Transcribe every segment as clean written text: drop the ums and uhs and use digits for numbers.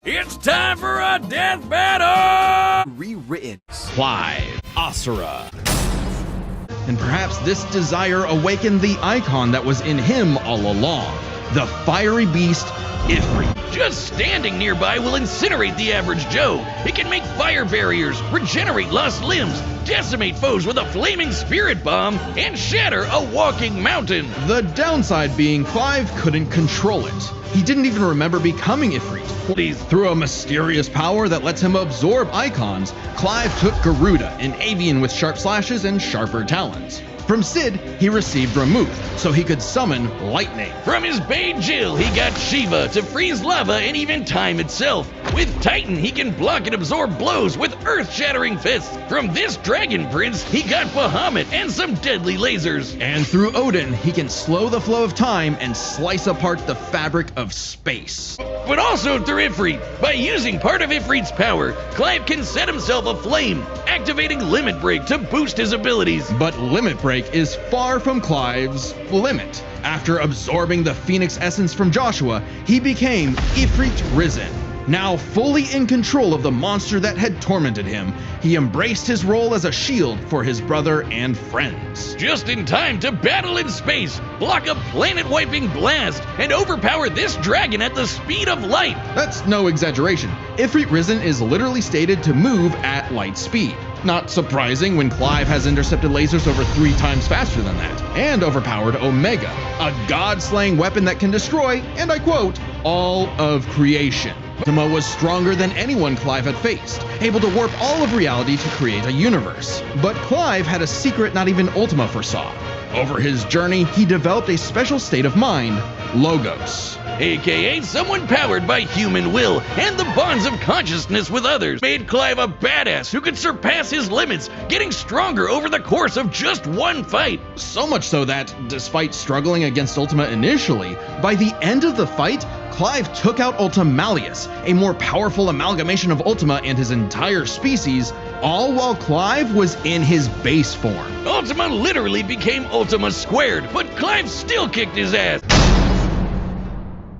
It's time for a death battle! Rewritten. Clive, Asura. And perhaps this desire awakened the icon that was in him all along, the fiery beast, Ifrit. Just standing nearby will incinerate the average Joe. It can make fire barriers, regenerate lost limbs, decimate foes with a flaming spirit bomb, and shatter a walking mountain. The downside being Clive couldn't control it. He didn't even remember becoming Ifrit. Through a mysterious power that lets him absorb icons, Clive took Garuda, an avian with sharp slashes and sharper talons. From Sid, he received Ramuth, so he could summon lightning. From his bae Jill, he got Shiva to freeze lava and even time itself. With Titan, he can block and absorb blows with earth-shattering fists. From this dragon prince, he got Bahamut and some deadly lasers. And through Odin, he can slow the flow of time and slice apart the fabric of space. But also through Ifrit. By using part of Ifrit's power, Clive can set himself aflame, activating Limit Break to boost his abilities. But Limit Break is far from Clive's limit. After absorbing the Phoenix essence from Joshua, he became Ifrit Risen. Now fully in control of the monster that had tormented him, he embraced his role as a shield for his brother and friends. Just in time to battle in space, block a planet-wiping blast, and overpower this dragon at the speed of light. That's no exaggeration. Ifrit Risen is literally stated to move at light speed. Not surprising when Clive has intercepted lasers over 3 times faster than that, and overpowered Omega, a god-slaying weapon that can destroy, and I quote, all of creation. Ultima was stronger than anyone Clive had faced, able to warp all of reality to create a universe. But Clive had a secret not even Ultima foresaw. Over his journey, he developed a special state of mind, Logos. AKA someone powered by human will and the bonds of consciousness with others. Made Clive a badass who could surpass his limits, getting stronger over the course of just one fight. So much so that, despite struggling against Ultima initially, by the end of the fight, Clive took out Ultimalius, a more powerful amalgamation of Ultima and his entire species, all while Clive was in his base form. Ultima literally became Ultima squared, but Clive still kicked his ass.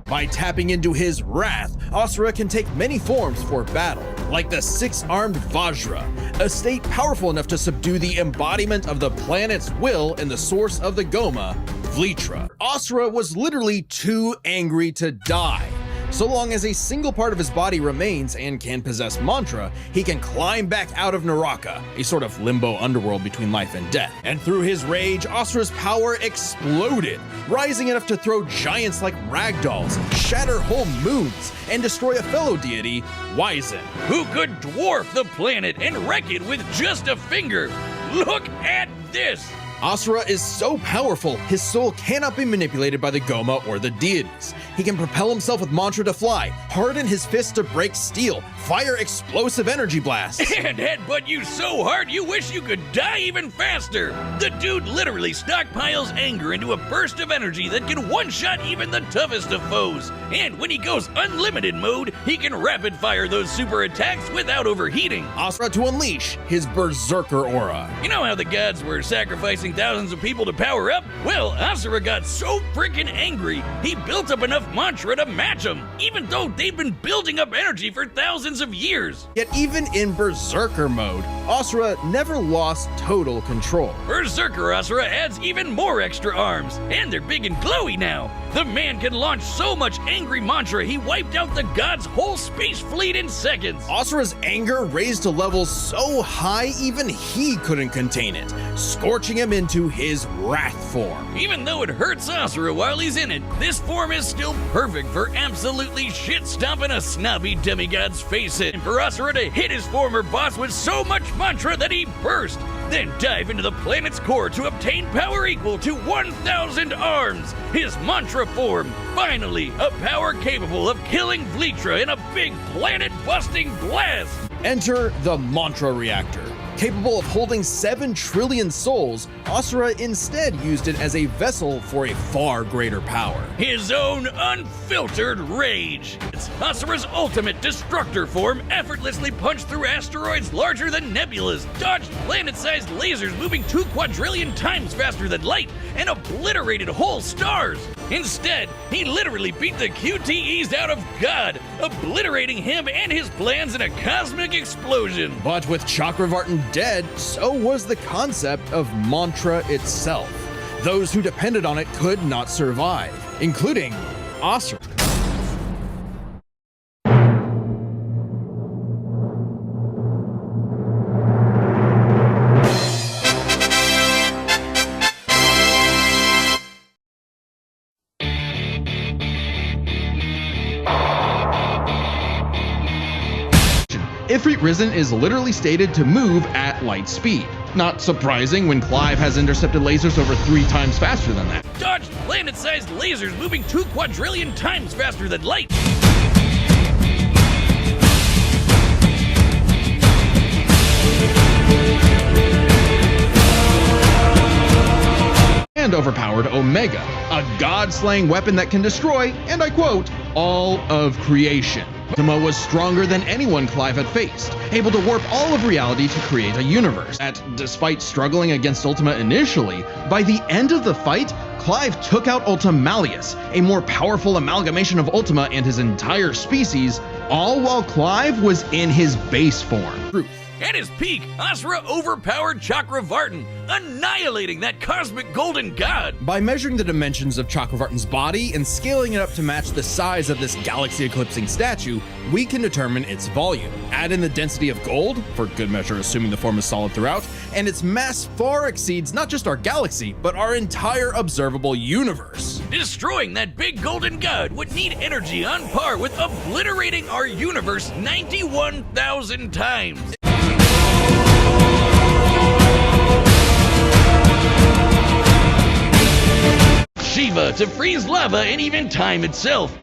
By tapping into his wrath, Asura can take many forms for battle, like the 6-armed Vajra, a state powerful enough to subdue the embodiment of the planet's will and the source of the Goma, Vlitra. Asura was literally too angry to die. So long as a single part of his body remains and can possess mantra, he can climb back out of Naraka, a sort of limbo underworld between life and death. And through his rage, Asura's power exploded, rising enough to throw giants like ragdolls, shatter whole moons, and destroy a fellow deity, Wyzen, who could dwarf the planet and wreck it with just a finger. Look at this! Asura is so powerful, his soul cannot be manipulated by the Goma or the deities. He can propel himself with mantra to fly, harden his fists to break steel, fire explosive energy blasts, and headbutt you so hard you wish you could die even faster. The dude literally stockpiles anger into a burst of energy that can one-shot even the toughest of foes. And when he goes unlimited mode, he can rapid fire those super attacks without overheating. Asura to unleash his berserker aura. You know how the gods were sacrificing thousands of people to power up? Well, Asura got so freaking angry, he built up enough mantra to match them, even though they've been building up energy for thousands of years. Yet even in berserker mode, Asura never lost total control. Berserker Asura adds even more extra arms, and they're big and glowy now. The man can launch so much angry mantra he wiped out the god's whole space fleet in seconds. Asura's anger raised to levels so high even he couldn't contain it, scorching him into his wrath form. Even though it hurts Asura while he's in it, this form is still perfect for absolutely shit-stomping a snobby demigod's face in. For Asura to hit his former boss with so much mantra that he burst, then dive into the planet's core to obtain power equal to 1,000 arms. His mantra form, finally, a power capable of killing Vlitra in a big planet-busting blast. Enter the Mantra Reactor. Capable of holding 7 trillion souls, Asura instead used it as a vessel for a far greater power. His own unfiltered rage. It's Asura's ultimate destructor form effortlessly punched through asteroids larger than nebulas, dodged planet-sized lasers moving 2 quadrillion times faster than light, and obliterated whole stars. Instead, he literally beat the QTEs out of God, obliterating him and his plans in a cosmic explosion. But with Chakravartin dead, so was the concept of mantra itself. Those who depended on it could not survive, including Asura. Ifrit Risen is literally stated to move at light speed. Not surprising when Clive has intercepted lasers over 3 times faster than that. Dodged planet-sized lasers moving 2 quadrillion times faster than light. And overpowered Omega, a god-slaying weapon that can destroy, and I quote, all of creation. Ultima was stronger than anyone Clive had faced, able to warp all of reality to create a universe. That, despite struggling against Ultima initially, by the end of the fight, Clive took out Ultimalius, a more powerful amalgamation of Ultima and his entire species, all while Clive was in his base form. At his peak, Asura overpowered Chakravartin, annihilating that cosmic golden god. By measuring the dimensions of Chakravartin's body and scaling it up to match the size of this galaxy-eclipsing statue, we can determine its volume. Add in the density of gold, for good measure assuming the form is solid throughout, and its mass far exceeds not just our galaxy, but our entire observable universe. Destroying that big golden god would need energy on par with obliterating our universe 91,000 times. Shiva to freeze lava and even time itself.